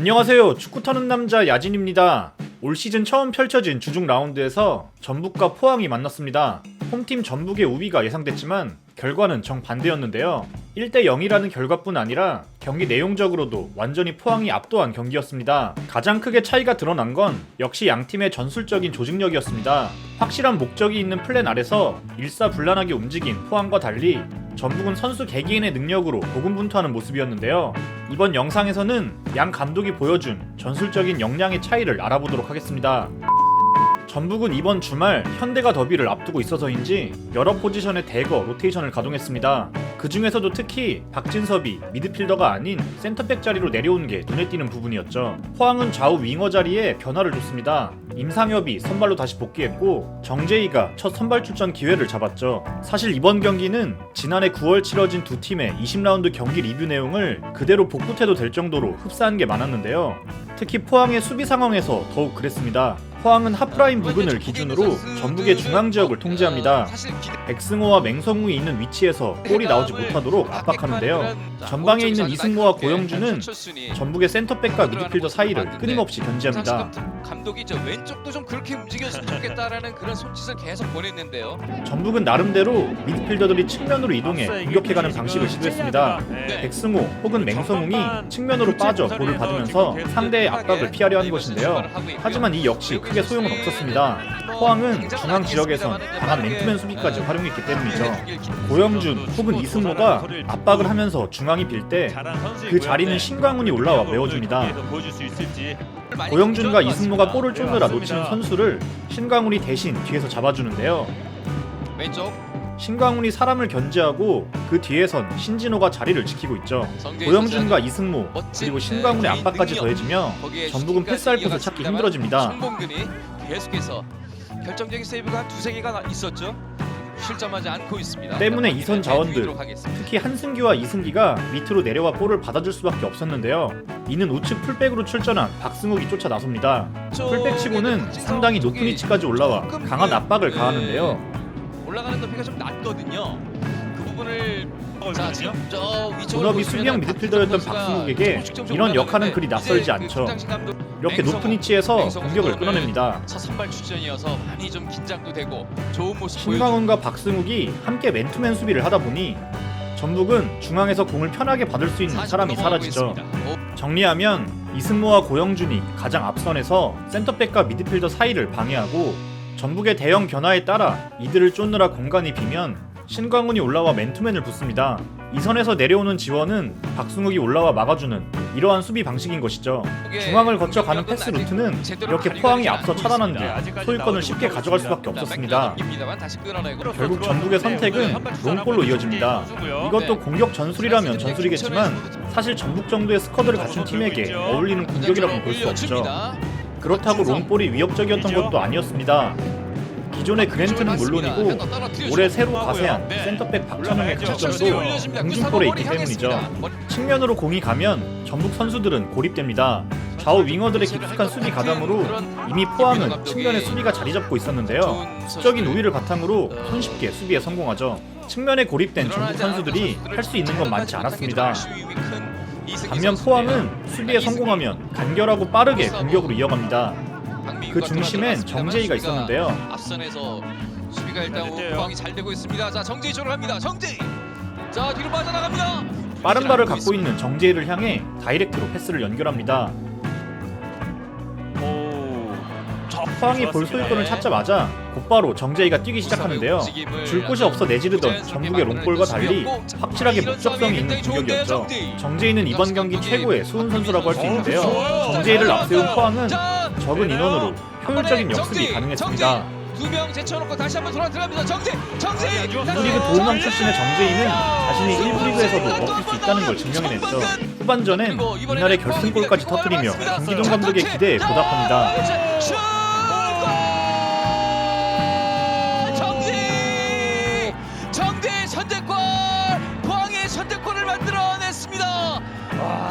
안녕하세요. 축구 터는 남자 야진입니다. 올 시즌 처음 펼쳐진 주중 라운드에서 전북과 포항이 만났습니다. 홈팀 전북의 우위가 예상됐지만 결과는 정반대였는데요. 1대0이라는 결과뿐 아니라 경기 내용적으로도 완전히 포항이 압도한 경기였습니다. 가장 크게 차이가 드러난 건 역시 양팀의 전술적인 조직력이었습니다. 확실한 목적이 있는 플랜 아래서 일사불란하게 움직인 포항과 달리 전북은 선수 개개인의 능력으로 고군분투하는 모습이었는데요. 이번 영상에서는 양 감독이 보여준 전술적인 역량의 차이를 알아보도록 하겠습니다. 전북은 이번 주말 현대가 더비를 앞두고 있어서인지 여러 포지션의 대거 로테이션을 가동했습니다. 그 중에서도 특히 박진섭이 미드필더가 아닌 센터백 자리로 내려온 게 눈에 띄는 부분이었죠. 포항은 좌우 윙어 자리에 변화를 줬습니다. 임상엽이 선발로 다시 복귀했고 정재희가 첫 선발 출전 기회를 잡았죠. 사실 이번 경기는 지난해 9월 치러진 두 팀의 20라운드 경기 리뷰 내용을 그대로 복붙해도 될 정도로 흡사한 게 많았는데요. 특히 포항의 수비 상황에서 더욱 그랬습니다. 포항은 하프라인 부근을 기준으로 전북의 중앙 지역을 통제합니다. 백승호와 맹성우이 있는 위치에서 골이 나오지 못하도록 압박하는데요. 전방에 있는 이승모와 고영주는 전북의 센터백과 미드필더 사이를 끊임없이 견제합니다. 감독이 저 왼쪽도 좀 그렇게 움직였으면 좋겠다라는 그런 손짓을 계속 보냈는데요. 전북은 나름대로 미드필더들이 측면으로 이동해 공격해가는 방식을 시도했습니다. 백승호 혹은 맹성웅이 측면으로 빠져 볼을 받으면서 상대의 압박을 피하려 한 것인데요. 하지만 이 역시 크게 소용은 없었습니다. 포항은 중앙 지역에선 강한 맨투맨 수비까지 활용했기 때문이죠. 고영준 혹은 이승모가 압박을 하면서 중앙이 빌 때 그 자리는 신광훈이 올라와 메워줍니다. 고영준과 이승모가 볼을 쫓느라 놓치는 선수를 신광훈이 대신 뒤에서 잡아주는데요. 왼쪽 신광훈이 사람을 견제하고 그 뒤에선 신진호가 자리를 지키고 있죠. 고영준과 이승모 그리고 신광훈의 압박까지 더해지며 전북은 패스할 곳을 찾기 힘들어집니다. 송봉근이 계속해서 결정적인 세이브가 한 두세 개가 있었죠. 실점하지 않고 있습니다. 때문에 이선 자원들 특히 한승규와 이승기가 밑으로 내려와 볼을 받아줄 수밖에 없었는데요. 이는 우측 풀백으로 출전한 박승욱이 쫓아 나섭니다. 풀백치고는 상당히 높은 위치까지 올라와 강한 압박을 가하는데요. 올라가는 높이가 좀 낮거든요. 그 부분을 자, 지금 저 위쪽으로 본업이 수비형 미드필더였던 박승욱에게 이런 역할은 그리 낯설지 않죠. 이렇게 높은 위치에서 공격을 끊어냅니다. 첫 선발 출전이어서 많이 좀 긴장도 되고 좋은 모습 신광훈과 박승욱이 함께 맨투맨 수비를 하다 보니 전북은 중앙에서 공을 편하게 받을 수 있는 사람이 사라지죠. 정리하면 이승모와 고영준이 가장 앞선에서 센터백과 미드필더 사이를 방해하고 전북의 대형 변화에 따라 이들을 쫓느라 공간이 비면 신광훈이 올라와 맨투맨을 붙습니다. 이 선에서 내려오는 지원은 박승욱이 올라와 막아주는 이러한 수비 방식인 것이죠. 중앙을 거쳐 가는 패스 루트는 이렇게 포항이 앞서 차단한 뒤 소유권을 쉽게 가져갈 수밖에 없었습니다. 결국 전북의 선택은 롱볼로 이어집니다. 이것도 공격 전술이라면 전술이겠지만 사실 전북 정도의 스쿼드를 갖춘 팀에게 어울리는 공격이라고 볼 수 없죠. 그렇다고 롱볼이 위협적이었던 것도 아니었습니다. 기존의 그랜트는 물론이고 올해 새로 가세한 센터백 박찬영의 강점도 공중볼에 있기 때문이죠. 측면으로 공이 가면 전북 선수들은 고립됩니다. 좌우 윙어들의 깊숙한 수비 가담으로 이미 포항은 측면에 수비가 자리 잡고 있었는데요. 수적인 우위를 바탕으로 손쉽게 수비에 성공하죠. 측면에 고립된 전북 선수들이 할 수 있는 건 많지 않았습니다. 반면 포항은 수비에 성공하면 간결하고 빠르게 공격으로 이어갑니다. 그 중심엔 정재희가 있었는데요. 앞선에서 수비가 일단 포항이 잘 되고 있습니다. 자, 정재희 쪽으로 합니다. 정재희. 자, 뒤로 빠져나갑니다. 빠른 발을 갖고 있는 정재희를 향해 다이렉트로 패스를 연결합니다. 포항이 볼 소유권을 찾자마자 곧바로 정재희가 뛰기 시작하는데요. 줄 곳이 없어 내지르던 전북의 롱볼과 달리 확실하게 목적성이 있는 공격이었죠. 정재희는 이번 경기 최고의 수훈 선수라고 할 수 있는데요. 정재희를 앞세운 포항은 적은 인원으로 효율적인 역습이 가능했습니다. 두 명 제쳐놓고 다시 한번 돌아 들어갑니다. 정재희. 1부리그 도움왕 출신의 정재희는 자신이 1부리그에서도 먹힐 수 있다는 걸 증명해냈죠. 후반전엔 이날의 결승골까지 터뜨리며 김기동 감독의 기대에 보답합니다. 정재희 선제골! 포항의 선제골을 만들어냈습니다.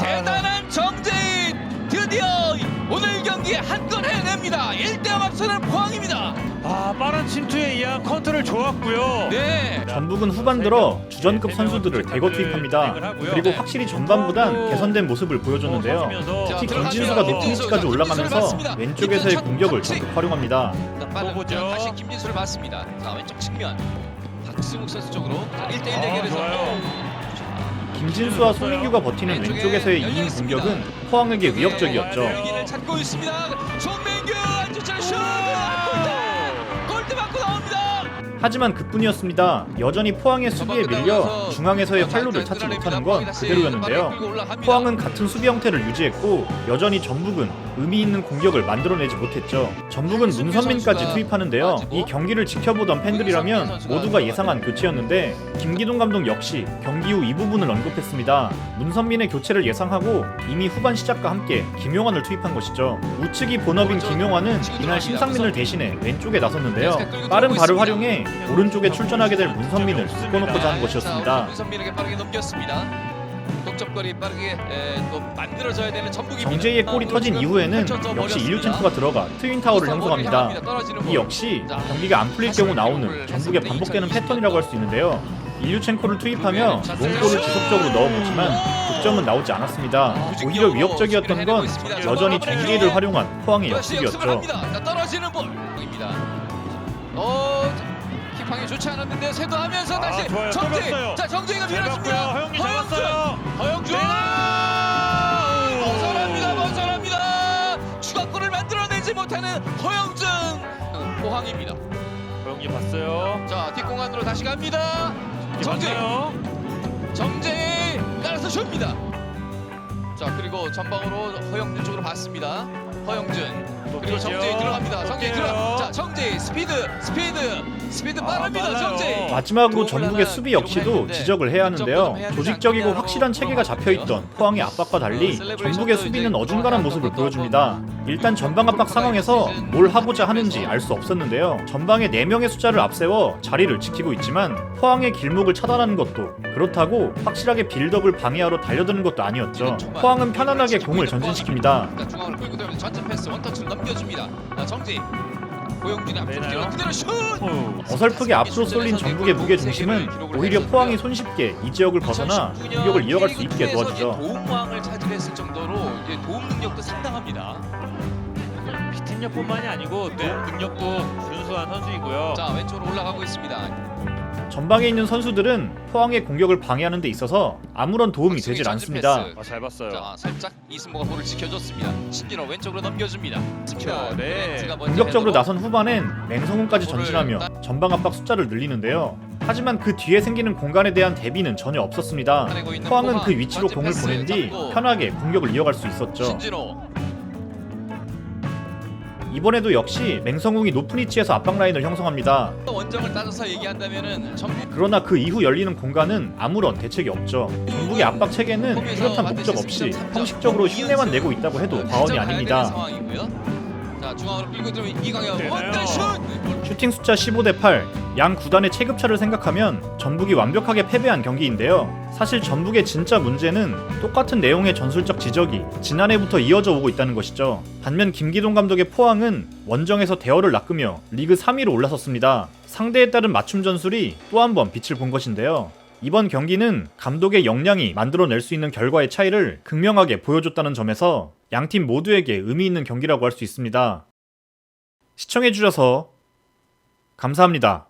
대단한 정재희! 드디어 오늘 경기 경기에 한 건 해냅니다. 1대0 앞서는 포항입니다. 빠른 침투에 의한 컨트롤 좋았고요. 네. 전북은 후반 들어 주전급 선수들을 대거 투입합니다. 그리고 확실히 전반보단 개선된 모습을 보여줬는데요. 특히 김진수가 높은 위치까지 올라가면서 왼쪽에서의 공격을 적극 활용합니다. 빠르죠. 다시 김진수를 봤습니다. 자, 왼쪽 측면 박승욱 선수 쪽으로 1대1 대결에서 좋아요. 김진수와 송민규가 버티는 왼쪽에서의 2인 공격은 포항에게 위협적이었죠. 열기를 찾고 있습니다. 송민규 안쪽으로 슛! 골대 맞고 나옵니다. 하지만 그뿐이었습니다. 여전히 포항의 수비에 밀려 중앙에서의 활로를 찾지 못하는 건 그대로였는데요. 포항은 같은 수비 형태를 유지했고 여전히 전북은 의미 있는 공격을 만들어내지 못했죠. 전북은 문선민까지 투입하는데요. 이 경기를 지켜보던 팬들이라면 모두가 예상한 교체였는데 김기동 감독 역시 경기 후 이 부분을 언급했습니다. 문선민의 교체를 예상하고 이미 후반 시작과 함께 김용환을 투입한 것이죠. 우측이 본업인 김용환은 이날 심상민을 대신해 왼쪽에 나섰는데요. 빠른 발을 활용해 오른쪽에 출전하게 될 문선민을 묶어놓고자 한 것이었습니다. 문선민에게 빠르게 넘겼습니다. 독점거리 빠르게 또 만들어져야 되는 전북입니다. 정재희의 골이 터진 이후에는 역시 일류첸코가 들어가 트윈타워를 형성합니다. 이 역시 경기가 안 풀릴 경우 나오는 전북의 반복되는 패턴이라고 할 수 있는데요. 일류첸코를 투입하며 롱골을 지속적으로 넣어보지만 득점은 나오지 않았습니다. 오히려 위협적이었던 건 여전히 정재희를 활용한 포항의 역습이었죠. 떨어지는 볼입니다. 킥방이 좋지 않았는데 쇄도하면서 다시 좋아요. 정재희. 또 자, 정재희가 밀어줍니다. 허영이 잡았어요. 허영준 벗어납니다. 추가골을 만들어내지 못하는 허영준. 포항입니다. 허영이 봤어요. 자, 뒷공간으로 다시 갑니다. 정재희 따라서 슛입니다. 자, 그리고 전방으로 허영준 쪽으로 봤습니다. 허영준 그리고 정재희 들어갑니다. 정재희 들어. 자, 정재희 스피드 빠릅니다. 빨라요. 정재희. 마지막으로 전북의 수비 역시도 지적을 해야 하는데요. 조직적이고 확실한 체계가 잡혀있던 포항의 압박과 달리 전북의 수비는 어중간한 모습을 보여줍니다. 일단 전방 압박 상황에서 뭘 하고자 하는지 알 수 없었는데요. 전방에 4명의 숫자를 앞세워 자리를 지키고 있지만 포항의 길목을 차단하는 것도 그렇다고 확실하게 빌드업을 방해하러 달려드는 것도 아니었죠. 포항은 편안하게 공을 전진시킵니다. 자, 중앙으로 끌고 들어오면서 전진 패스 원터치를 넘겨줍니다. 자, 정재희 고영준이 앞으로 그대로 슛! 어설프게 앞으로 쏠린 전북의 무게 중심은 오히려 포항이 손쉽게 이 지역을 벗어나 공격을 이어갈 수 있게 도와주죠. 도움왕을 차지했을 정도로 도움 능력도 상당합니다. 피팅력뿐만이 아니고 도움 능력도 준수한 선수이고요. 자, 왼쪽으로 올라가고 있습니다. 전방에 있는 선수들은 포항의 공격을 방해하는 데 있어서 아무런 도움이 되질 않습니다. 잘 봤어요. 자, 살짝 이승모가 볼을 지켜줬습니다. 신진호 왼쪽으로 넘겨줍니다. 네. 공격적으로 나선 후반엔 맹성훈까지 전진하며 전방 압박 숫자를 늘리는데요. 하지만 그 뒤에 생기는 공간에 대한 대비는 전혀 없었습니다. 포항은 그 위치로 공을 보낸 뒤 편하게 공격을 이어갈 수 있었죠. 신진호. 이번에도 역시 맹성웅이 높은 위치에서 압박 라인을 형성합니다. 원정을 따져서 얘기한다면은 전북 그러나 그 이후 열리는 공간은 아무런 대책이 없죠. 전북의 압박 체계는 뚜렷한 목적 없이 형식적으로 흉내만 내고 있다고 해도 과언이 아닙니다. 자, 중앙으로 끌고 들어오면 이광현 네. 원더슛. 슈팅 숫자 15대8, 양 구단의 체급차를 생각하면 전북이 완벽하게 패배한 경기인데요. 사실 전북의 진짜 문제는 똑같은 내용의 전술적 지적이 지난해부터 이어져 오고 있다는 것이죠. 반면 김기동 감독의 포항은 원정에서 대어를 낚으며 리그 3위로 올라섰습니다. 상대에 따른 맞춤 전술이 또 한 번 빛을 본 것인데요. 이번 경기는 감독의 역량이 만들어낼 수 있는 결과의 차이를 극명하게 보여줬다는 점에서 양팀 모두에게 의미 있는 경기라고 할 수 있습니다. 시청해주셔서 감사합니다.